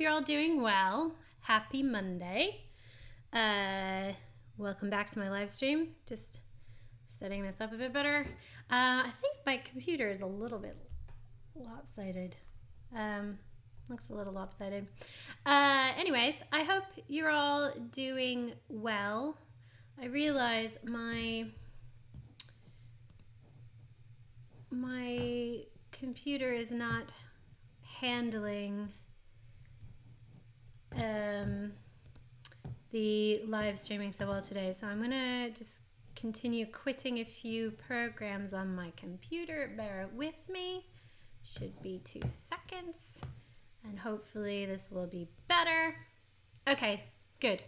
hope you're all doing well. Happy Monday. Welcome back to my live stream. Just setting this up a bit better. I think my computer is a little bit lopsided. Looks a little lopsided. Anyways, I hope you're all doing well. I realize my computer is not handling the live streaming so well today, so I'm gonna just continue quitting a few programs on my computer. Bear with me. Should be 2 seconds, and hopefully this will be better. Okay, good.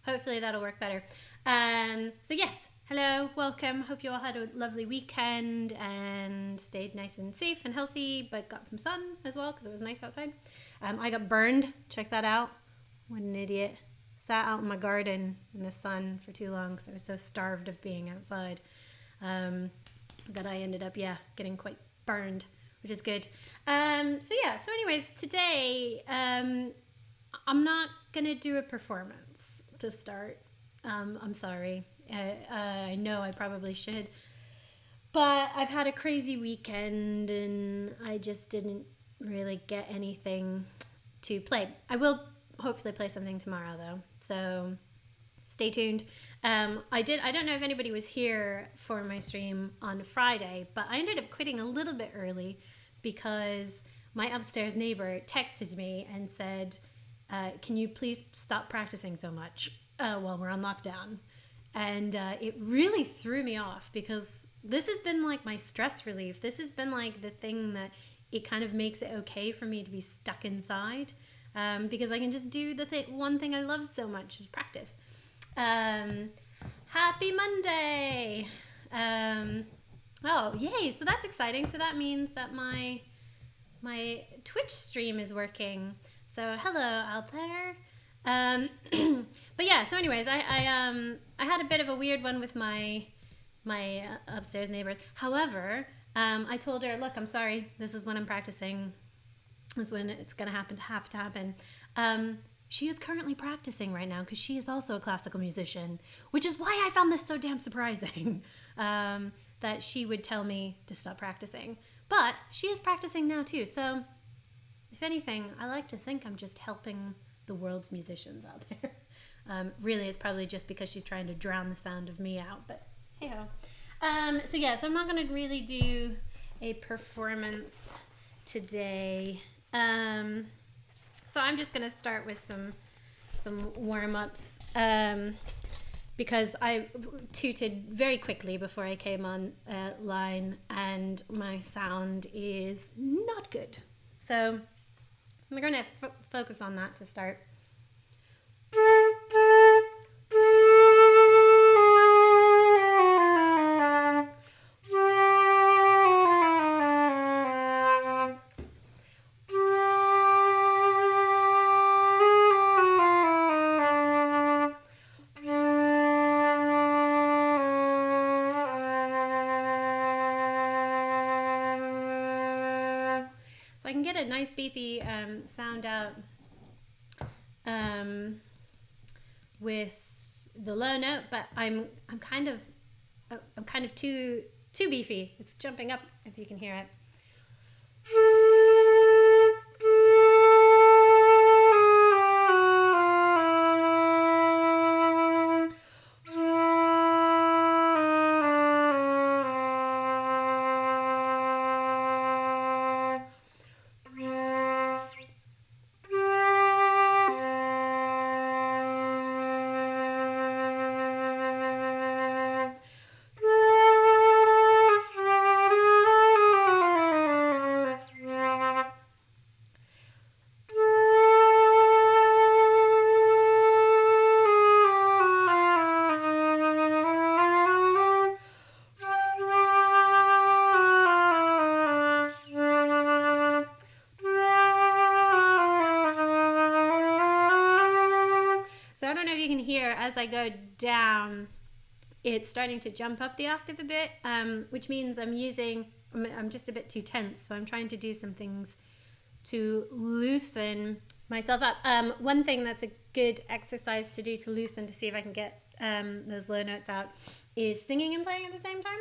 Hopefully that'll work better. So yes, hello, welcome. Hope you all had a lovely weekend and stayed nice and safe and healthy, but got some sun as well because it was nice outside. I got burned. Check that out. What an idiot. Sat out in my garden in the sun for too long because I was so starved of being outside that I ended up, getting quite burned, which is good. So anyways, today I'm not going to do a performance to start. I'm sorry. I know I probably should, but I've had a crazy weekend and I just didn't really get anything to play. I will hopefully play something tomorrow though, so stay tuned. I don't know if anybody was here for my stream on Friday, but I ended up quitting a little bit early because my upstairs neighbor texted me and said, can you please stop practicing so much while we're on lockdown? And it really threw me off because this has been like my stress relief. This has been like the thing that it kind of makes it okay for me to be stuck inside because I can just do the one thing I love so much is practice. Happy Monday! Oh, yay! So that's exciting. So that means that my Twitch stream is working. So hello out there. But yeah, so anyways, I had a bit of a weird one with my upstairs neighbor. However, I told her, look, I'm sorry, this is when I'm practicing. This is when it's gonna have to happen. She is currently practicing right now because she is also a classical musician, which is why I found this so damn surprising that she would tell me to stop practicing. But she is practicing now too, so if anything, I like to think I'm just helping the world's musicians out there. Really, it's probably just because she's trying to drown the sound of me out, but hey-ho. So I'm not going to really do a performance today. So I'm just going to start with some warm-ups because I tooted very quickly before I came on line and my sound is not good. So we're going to focus on that to start. So I can get a nice beefy sound out with the low note, but I'm kind of too beefy. It's jumping up if you can hear it. So I don't know if you can hear as I go down, it's starting to jump up the octave a bit, which means I'm just a bit too tense. So I'm trying to do some things to loosen myself up. One thing that's a good exercise to do to loosen, to see if I can get those low notes out, is singing and playing at the same time.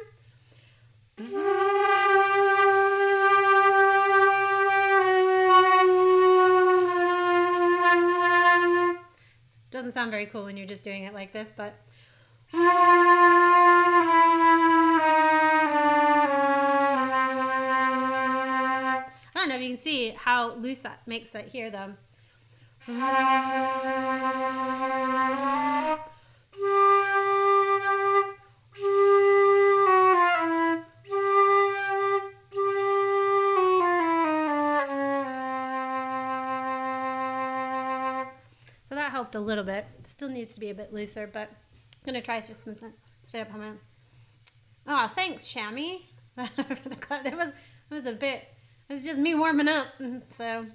Doesn't sound very cool when you're just doing it like this, but I don't know if you can see how loose that makes that here, though. So that helped a little bit. Still needs to be a bit looser, but I'm going to try to smooth that straight up on my... Oh, thanks, Shammy, for the clap. It was a bit... It was just me warming up, so...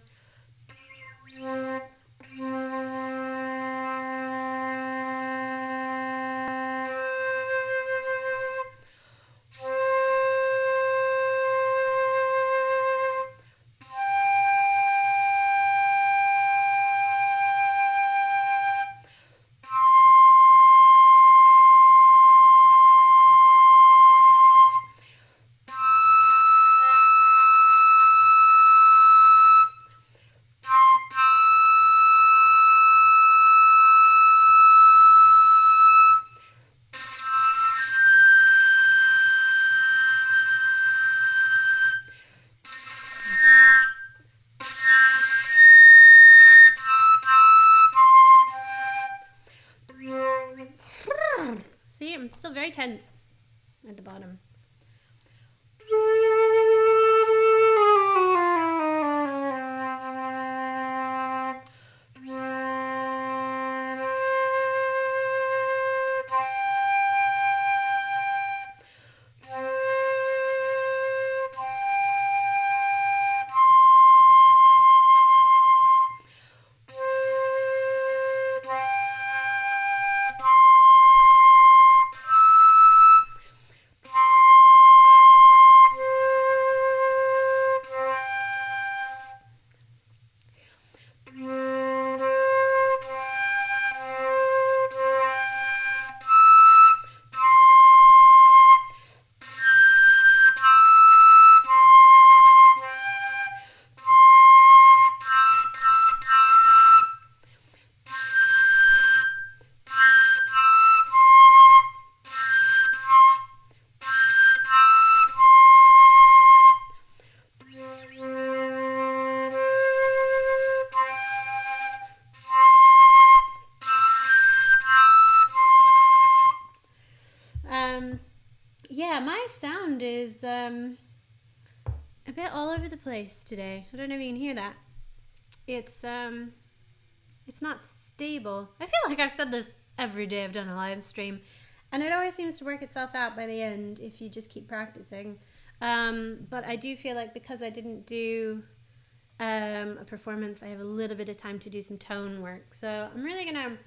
See, I'm still very tense at the bottom. Yeah, my sound is a bit all over the place today. I don't know if you can hear that. It's not stable. I feel like I've said this every day I've done a live stream, and it always seems to work itself out by the end if you just keep practicing. But I do feel like because I didn't do a performance, I have a little bit of time to do some tone work. So I'm really gonna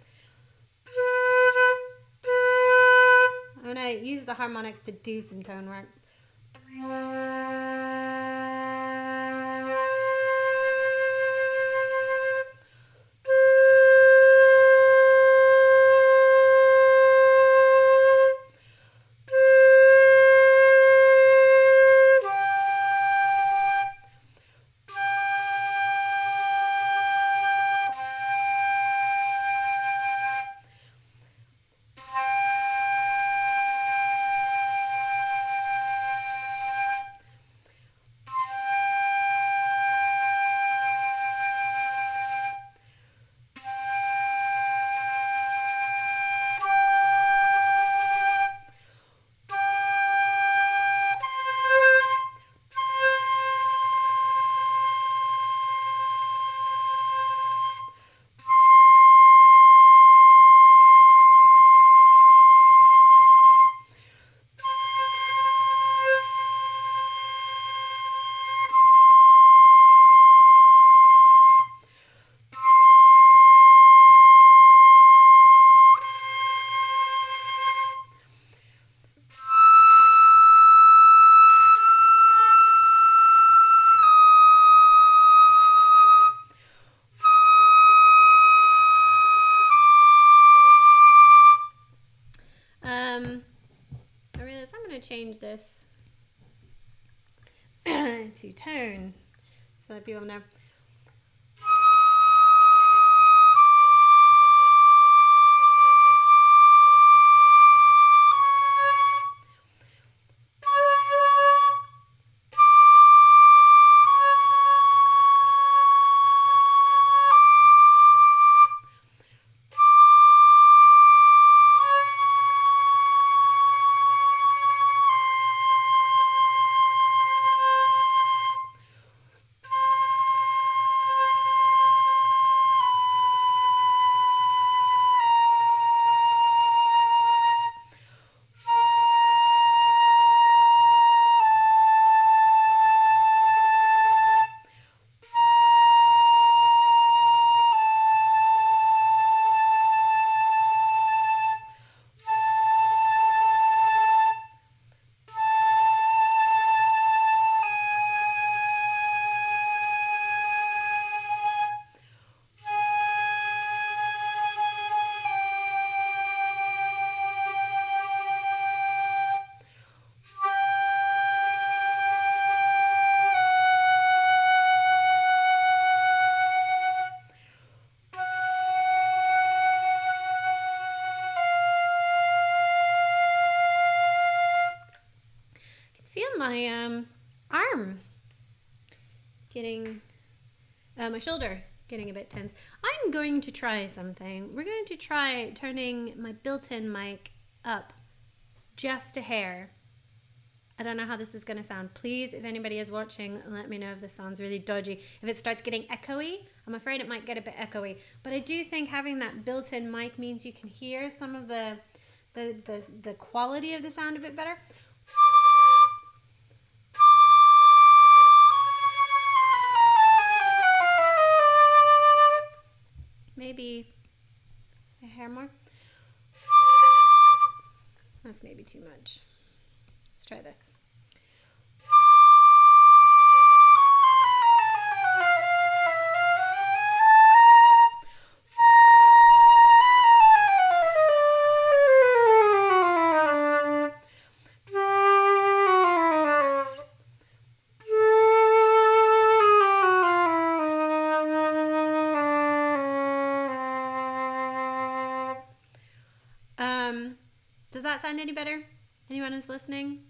use the harmonics to do some tone work. I realized I'm going to change this to tone so that people know. My arm getting, my shoulder getting a bit tense. I'm going to try something. We're going to try turning my built-in mic up just a hair. I don't know how this is going to sound. Please, if anybody is watching, let me know if this sounds really dodgy. If it starts getting echoey, I'm afraid it might get a bit echoey. But I do think having that built-in mic means you can hear some of the quality of the sound a bit better. Maybe a hair more. That's maybe too much. Let's try this. Does that sound any better? Anyone who's listening?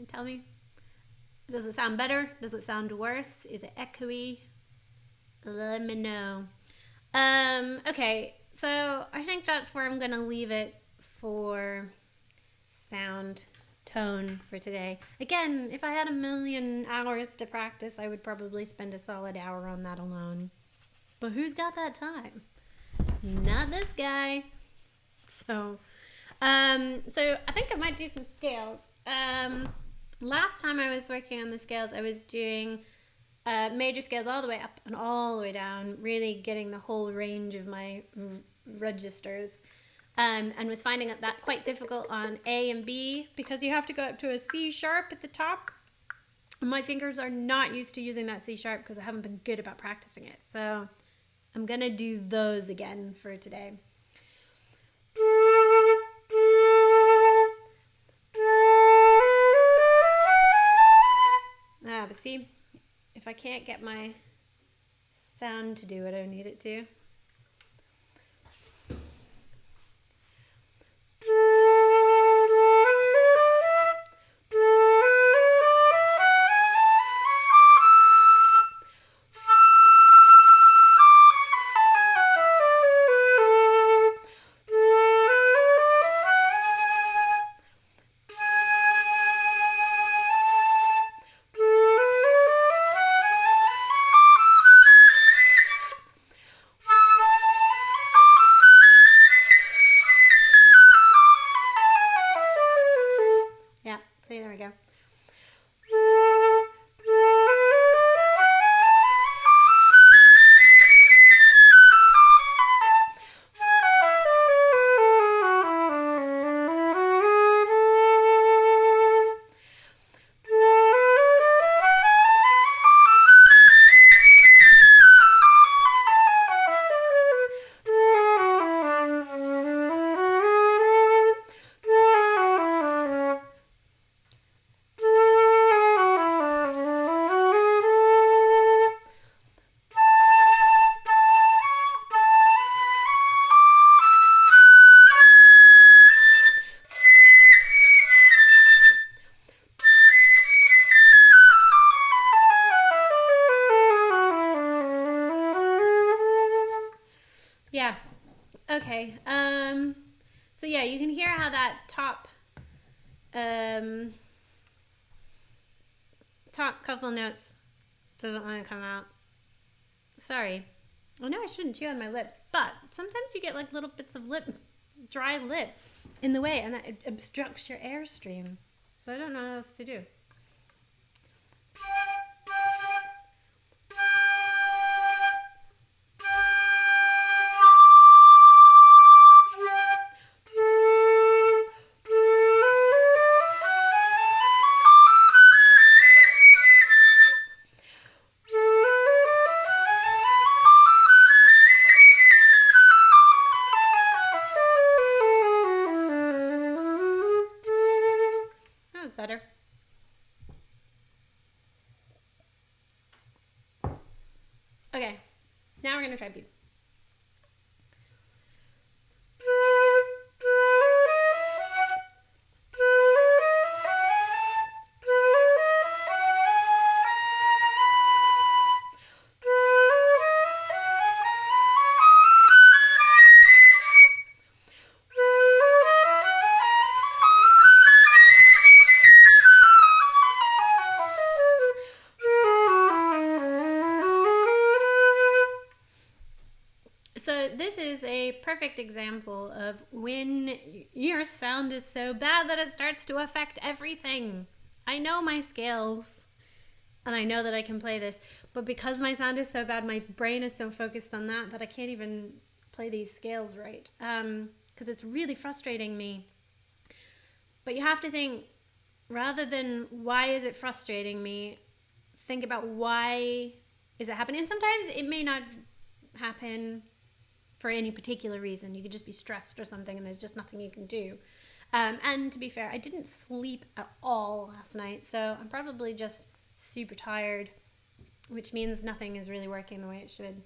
Tell me. Does it sound better? Does it sound worse? Is it echoey? Let me know. Okay, so I think that's where I'm going to leave it for sound tone for today. Again, if I had 1,000,000 hours to practice, I would probably spend a solid hour on that alone. But who's got that time? Not this guy. So I think I might do some scales. Last time I was working on the scales, I was doing major scales all the way up and all the way down, really getting the whole range of my registers, and was finding that quite difficult on A and B because you have to go up to a C sharp at the top. And my fingers are not used to using that C sharp because I haven't been good about practicing it. So I'm going to do those again for today. But see, if I can't get my sound to do what I need it to. There we go. Okay. So yeah, you can hear how that top couple notes doesn't want to come out. Sorry. I know I shouldn't chew on my lips, but sometimes you get like little bits of dry lip in the way, and that obstructs your airstream. So I don't know what else to do. Better. Okay, now we're gonna try B. So this is a perfect example of when your sound is so bad that it starts to affect everything. I know my scales and I know that I can play this, but because my sound is so bad, my brain is so focused on that I can't even play these scales right, because it's really frustrating me. But you have to think, rather than why is it frustrating me, think about why is it happening. And sometimes it may not happen for any particular reason. You could just be stressed or something and there's just nothing you can do. And to be fair, I didn't sleep at all last night, so I'm probably just super tired, which means nothing is really working the way it should.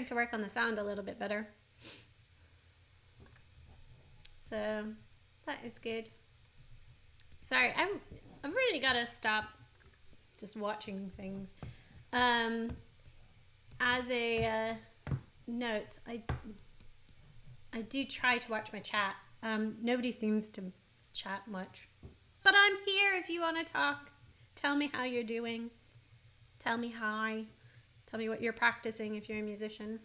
To work on the sound a little bit better. So that is good. Sorry, I've really got to stop just watching things. As a note, I do try to watch my chat. Nobody seems to chat much, but I'm here if you want to talk. Tell me how you're doing. Tell me hi. Tell me what you're practicing if you're a musician.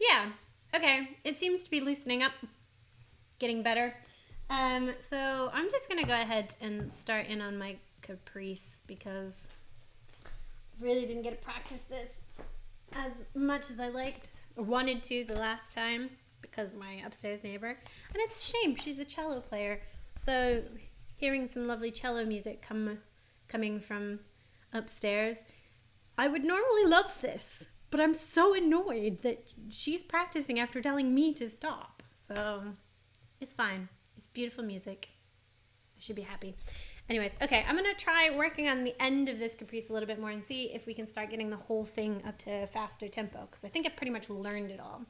Yeah, okay, it seems to be loosening up, getting better. So I'm just gonna go ahead and start in on my Caprice because I really didn't get to practice this as much as I liked or wanted to the last time because my upstairs neighbor, and it's a shame, she's a cello player, so hearing some lovely cello music coming from upstairs, I would normally love this. But I'm so annoyed that she's practicing after telling me to stop. So it's fine. It's beautiful music. I should be happy. Anyways, okay, I'm going to try working on the end of this Caprice a little bit more and see if we can start getting the whole thing up to a faster tempo, because I think I've pretty much learned it all.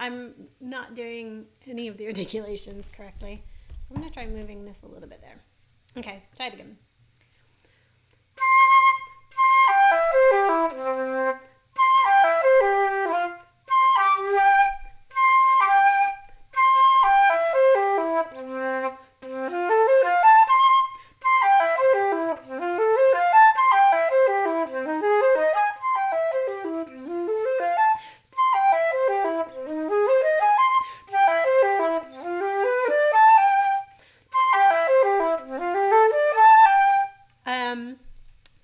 I'm not doing any of the articulations correctly. So I'm going to try moving this a little bit there. Okay, try it again.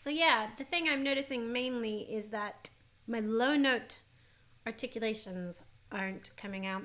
So yeah, the thing I'm noticing mainly is that my low note articulations aren't coming out.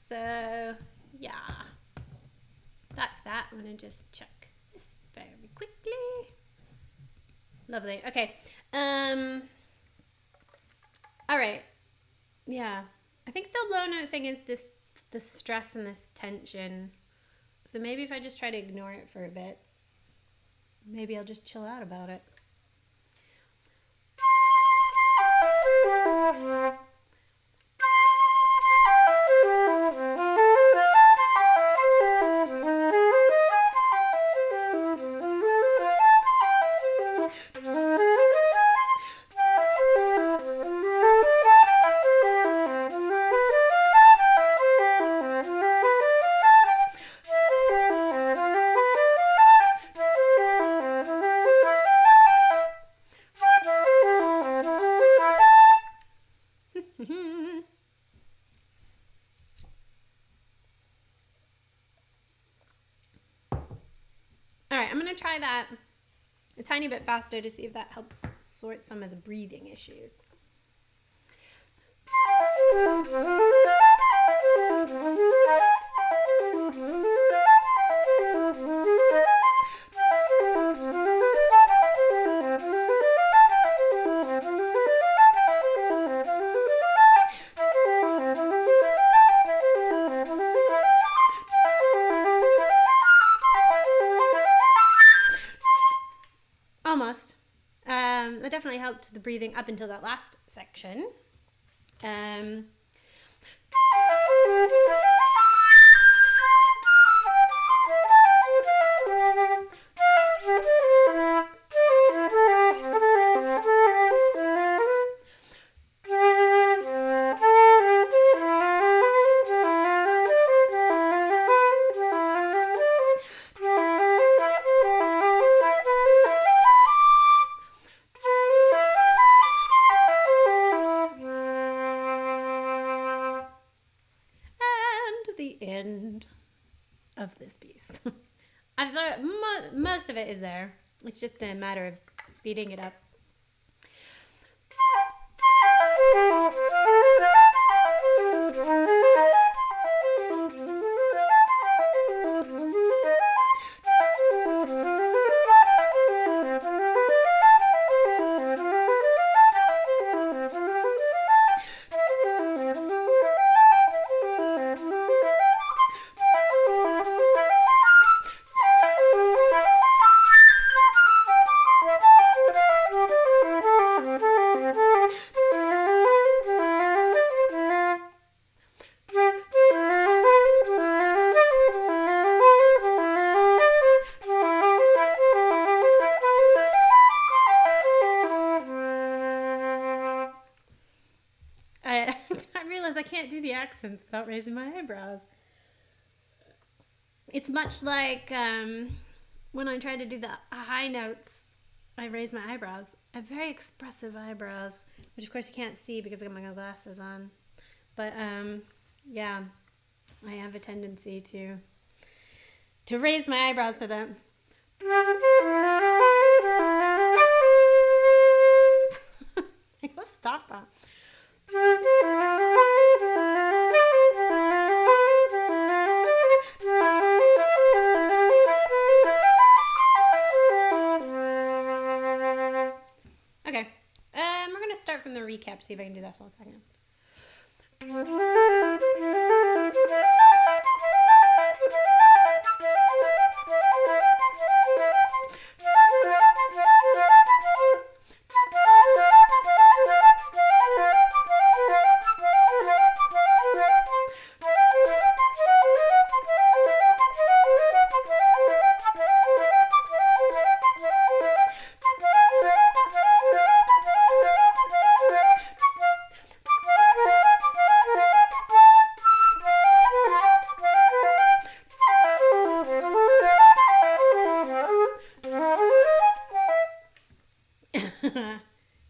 So yeah, that's that. I'm gonna just check this very quickly. Lovely. Okay. All right. Yeah, I think the low note thing is the stress and this tension. So maybe if I just try to ignore it for a bit, maybe I'll just chill out about it. All right, I'm going to try that a tiny bit faster to see if that helps sort some of the breathing issues. Almost. That definitely helped the breathing up until that last section. End of this piece. I'm sorry, most of it is there. It's just a matter of speeding it up. do the accents without raising my eyebrows. It's much like when I try to do the high notes, I raise my eyebrows. I have very expressive eyebrows, which of course you can't see because I got my glasses on. But yeah, I have a tendency to raise my eyebrows for them. I gotta stop that. Okay, we're gonna start from the recap, see if I can do this 1 second.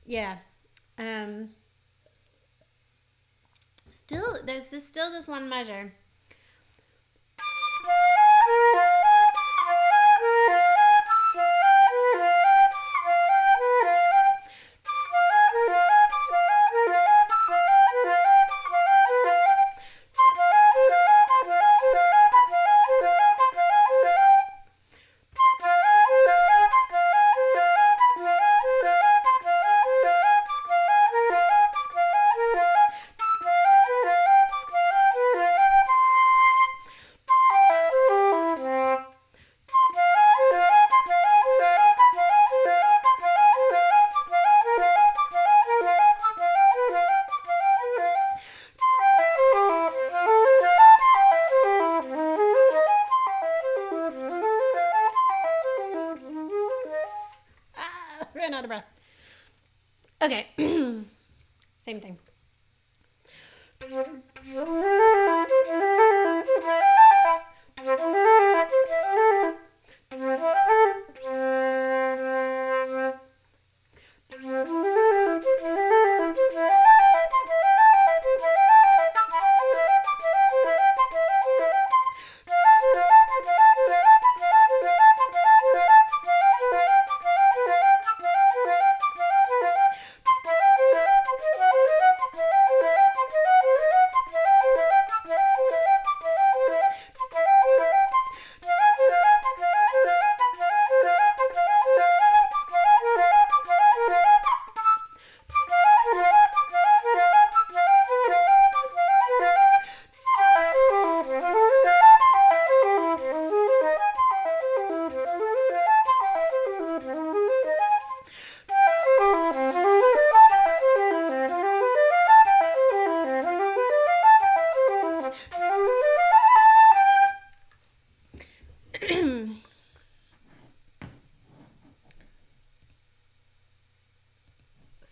Yeah. Still this one measure. Ran out of breath. Okay. Same thing.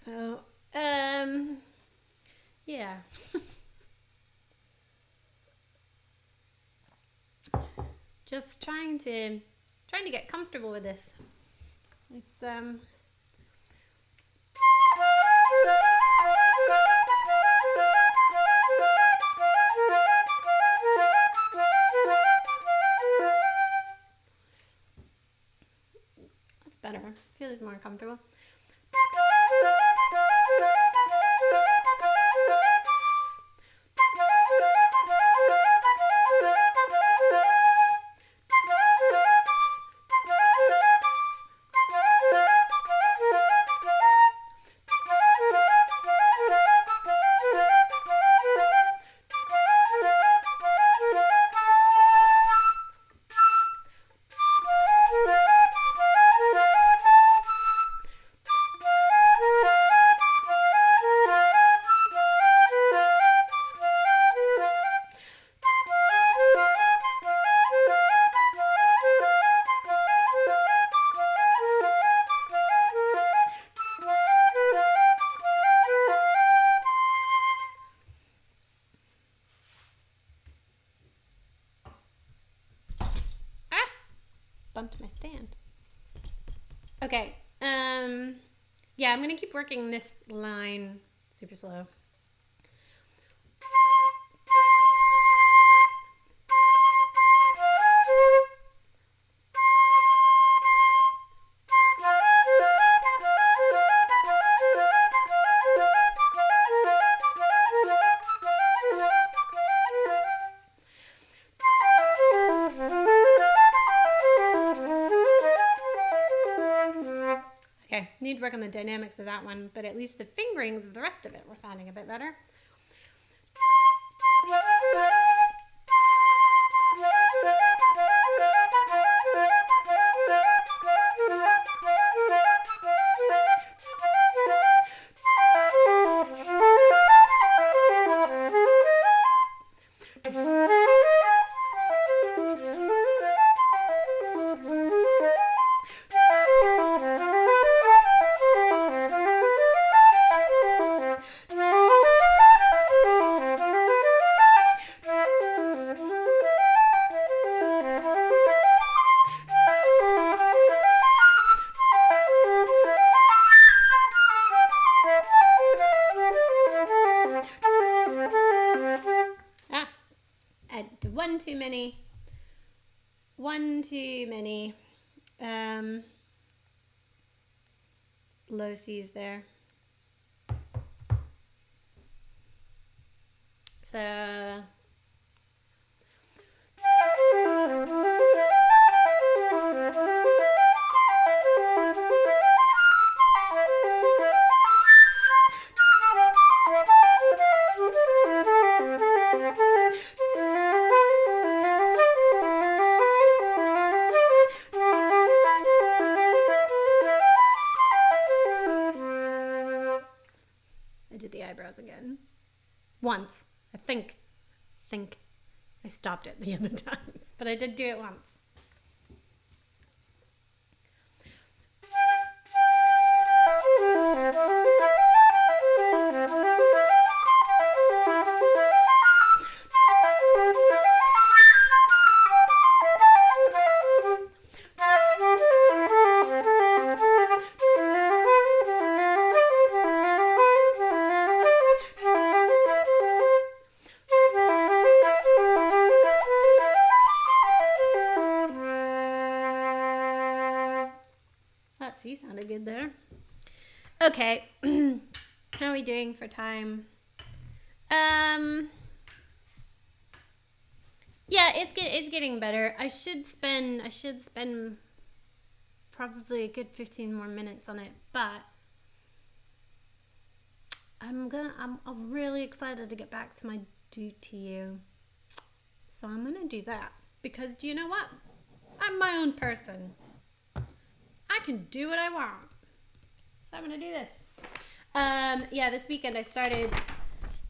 So, yeah. Just trying to get comfortable with this. It's that's better. I feel it's more comfortable. stand. Okay. Yeah, I'm gonna keep working this line super slow. Okay, need to work on the dynamics of that one, but at least the fingerings of the rest of it were sounding a bit better. One too many low C's there. So again. Once. I think I stopped it the other times, but I did do it once. C sounded good there. Okay. How are we doing for time? Yeah, it's getting better. I should spend probably a good 15 more minutes on it, but I'm really excited to get back to my Dutilleux. So I'm gonna do that because do you know what? I'm my own person. I can do what I want. So I'm going to do this. Yeah, this weekend I started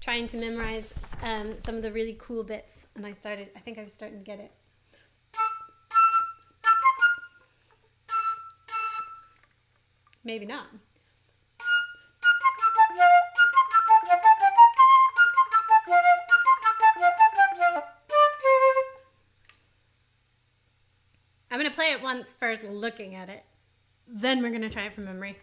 trying to memorize some of the really cool bits. And I think I was starting to get it. Maybe not. I'm going to play it once first looking at it. Then we're going to try it from memory.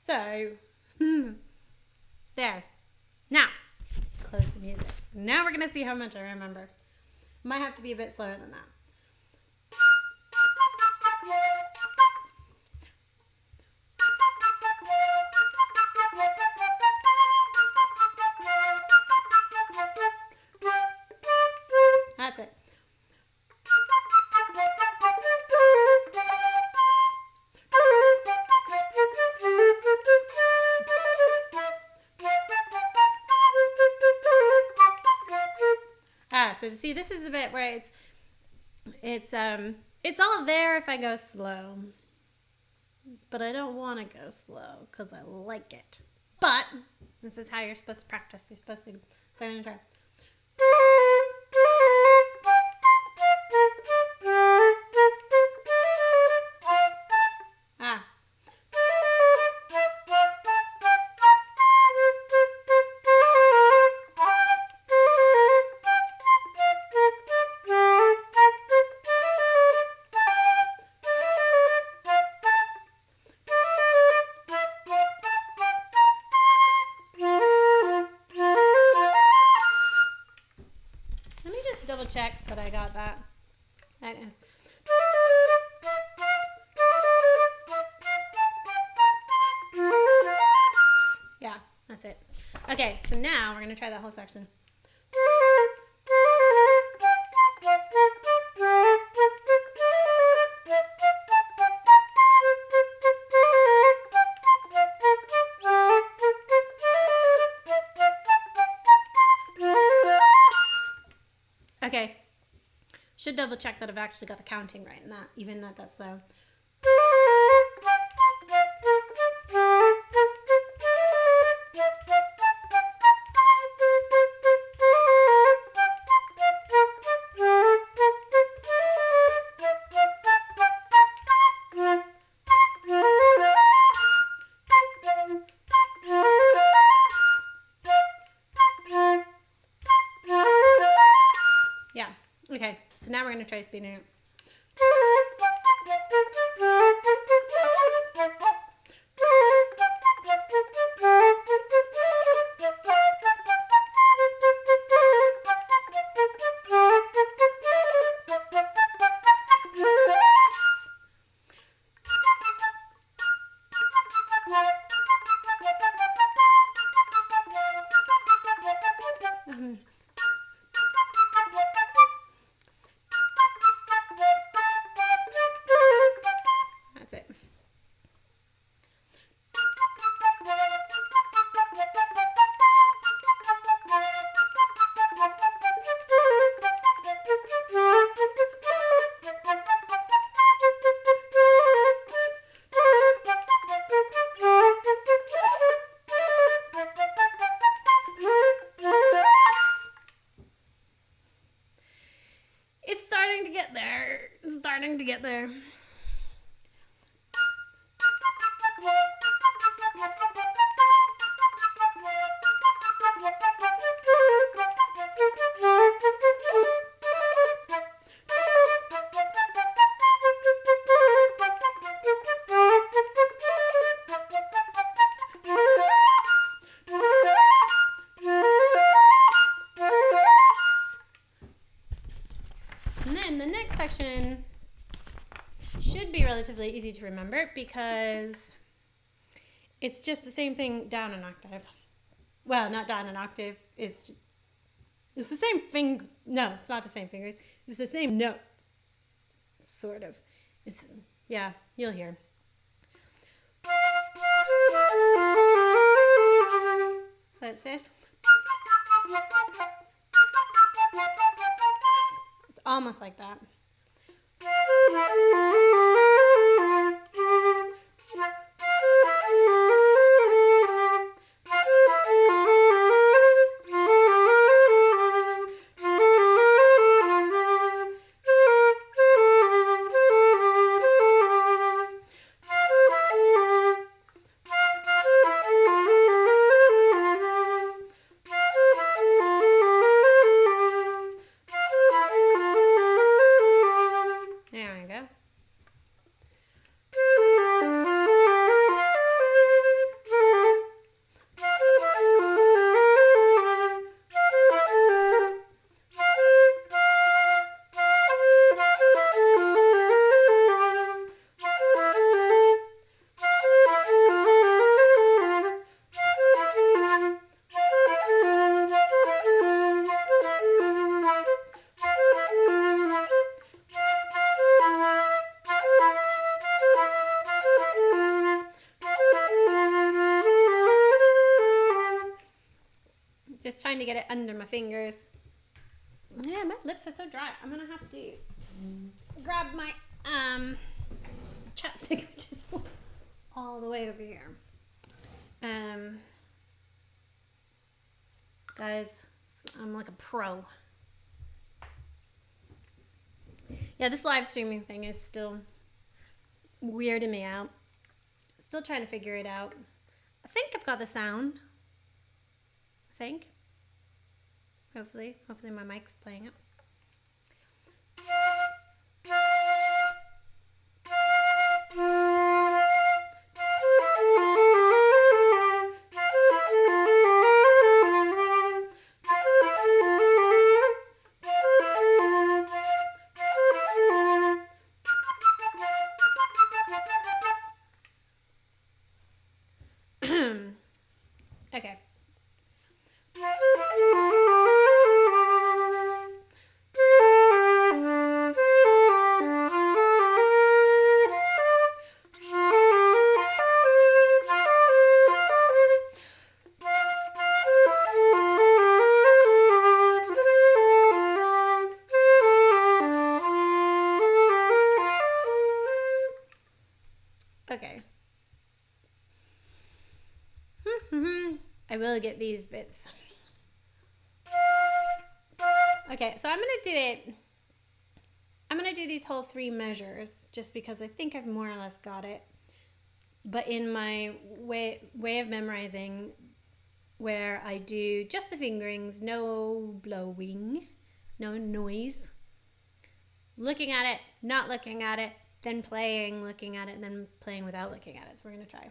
So, there. Now, close the music. Now we're going to see how much I remember. Might have to be a bit slower than that. That's it. So see, this is the bit where it's all there if I go slow, but I don't want to go slow because I like it. But this is how you're supposed to practice. You're supposed to. So I'm gonna try. Yeah, that's it. Okay, so now we're going to try that whole section. Okay, should double check that I've actually got the counting right in that, even at that slow. Yeah, okay, so now we're going to try speeding it. That's it. It's starting to get there. It's starting to get there. And then the next section should be relatively easy to remember because it's just the same thing down an octave. Well, not down an octave. It's the same thing. No, it's not the same fingers. It's the same note. Sort of. It's, yeah, you'll hear. So that's it. It's almost like that. Just trying to get it under my fingers. Yeah, my lips are so dry. I'm gonna have to grab my chapstick, which is all the way over here. Guys, I'm like a pro. Yeah, this live streaming thing is still weirding me out. Still trying to figure it out. I think I've got the sound. I think. Hopefully my mic's playing it. Okay. I will get these bits. Okay, so I'm gonna do these whole 3 measures just because I think I've more or less got it. But in my way of memorizing, where I do just the fingerings, no blowing, no noise, looking at it, not looking at it, then playing, looking at it, and then playing without looking at it. So we're gonna try.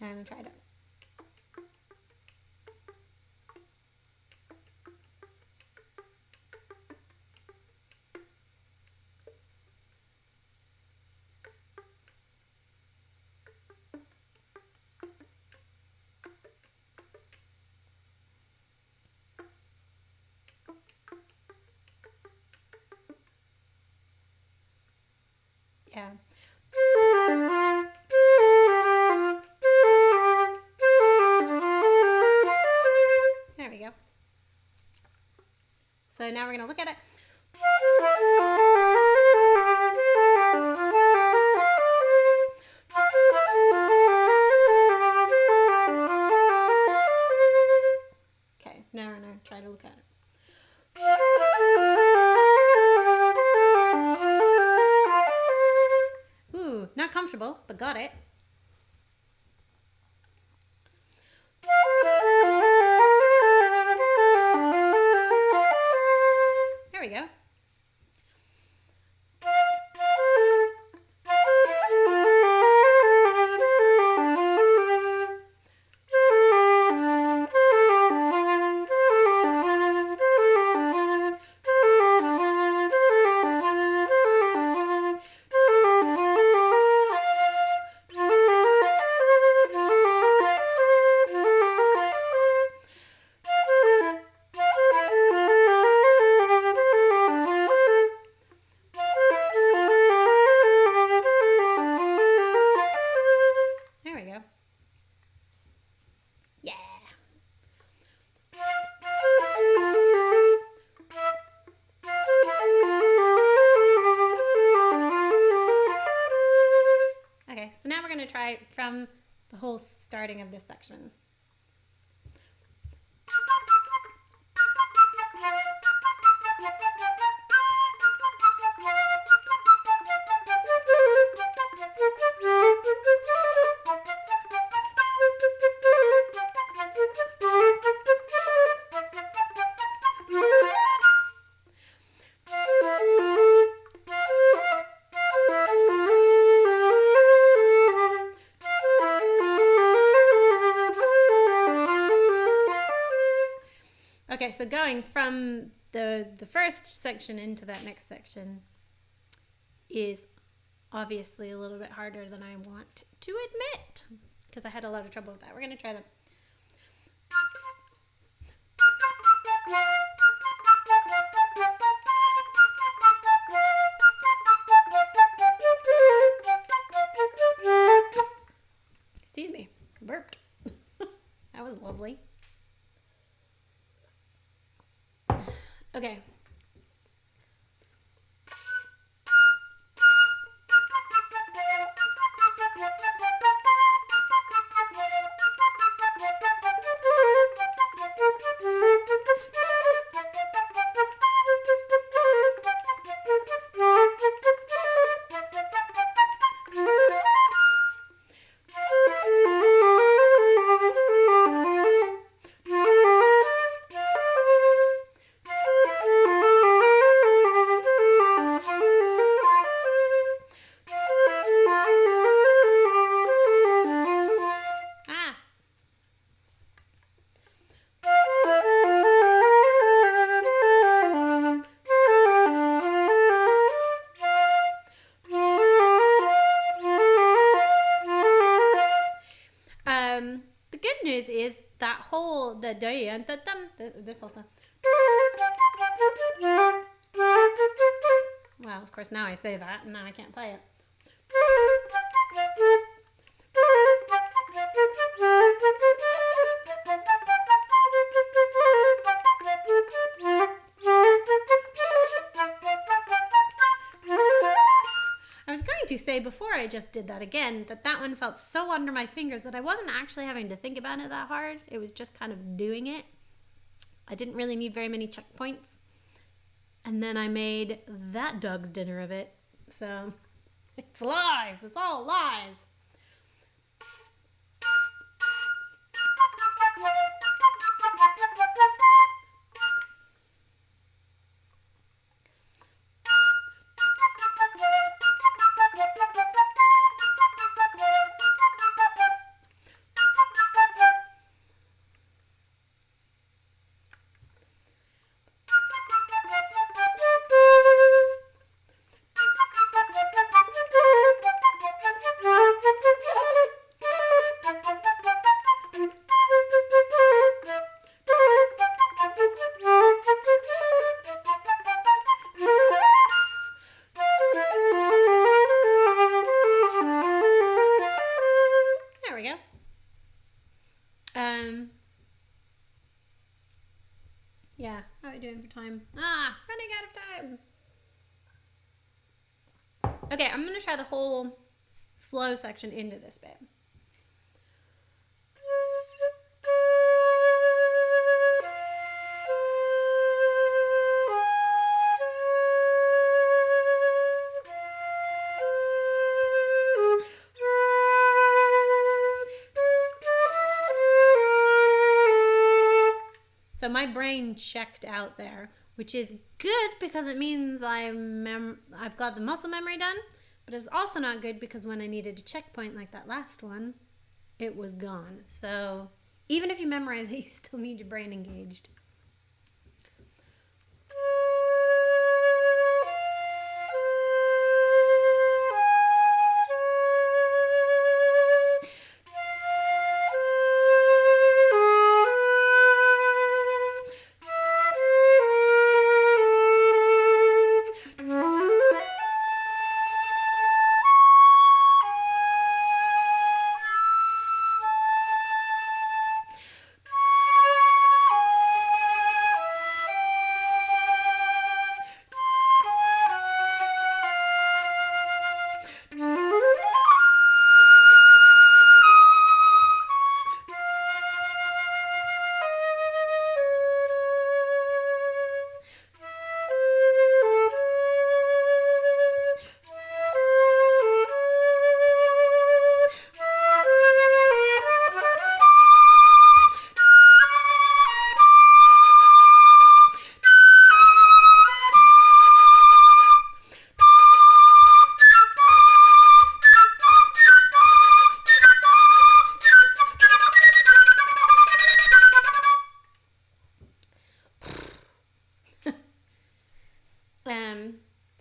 I'm gonna try it. Yeah. There we go. So now we're going to look at it. Okay, now we're going to try to look at it. Ooh, not comfortable, but got it. There we go. So now we're going to try from the whole starting of this section. Okay, so going from the first section into that next section is obviously a little bit harder than I want to admit, because I had a lot of trouble with that. We're going to try them. Excuse me, burped. That was lovely. Okay. The good news is that whole, the this also. Well, of course, now I say that, and now I can't play it. to say before I just did that again, that one felt so under my fingers that I wasn't actually having to think about it that hard. It was just kind of doing it. I didn't really need very many checkpoints. And then I made that dog's dinner of it. So it's lies. It's all lies. Yeah, how are we doing for time? Running out of time. Okay, I'm going to try the whole slow section into this bit. So my brain checked out there, which is good because it means I've got the muscle memory done, but it's also not good because when I needed a checkpoint like that last one, it was gone. So even if you memorize it, you still need your brain engaged.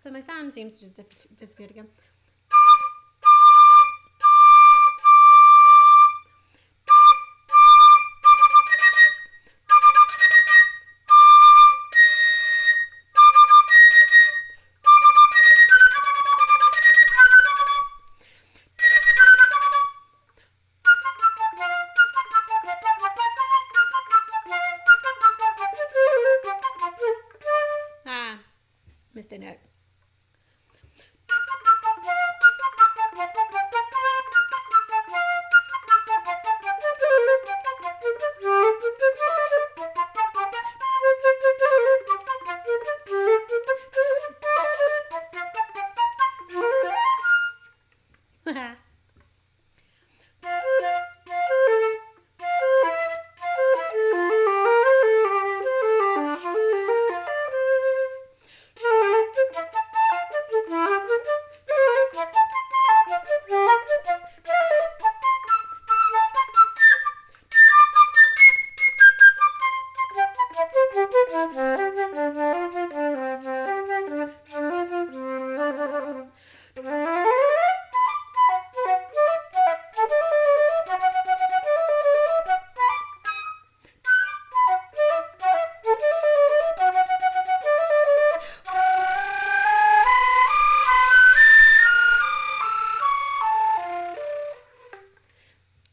So my sound seems to just disappear again. Missed a note.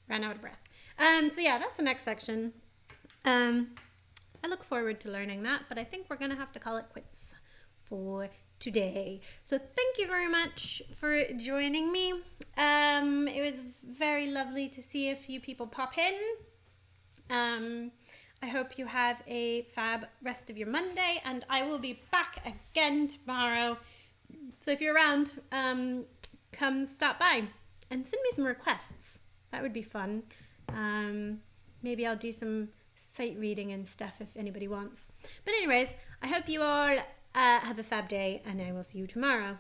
Ran out of breath. So yeah, that's the next section. I look forward to learning that, but I think we're going to have to call it quits for today. So thank you very much for joining me. It was very lovely to see a few people pop in. I hope you have a fab rest of your Monday, and I will be back again tomorrow. So if you're around, come stop by and send me some requests. That would be fun. Maybe I'll do some sight reading and stuff if anybody wants. But anyways, I hope you all have a fab day, and I will see you tomorrow.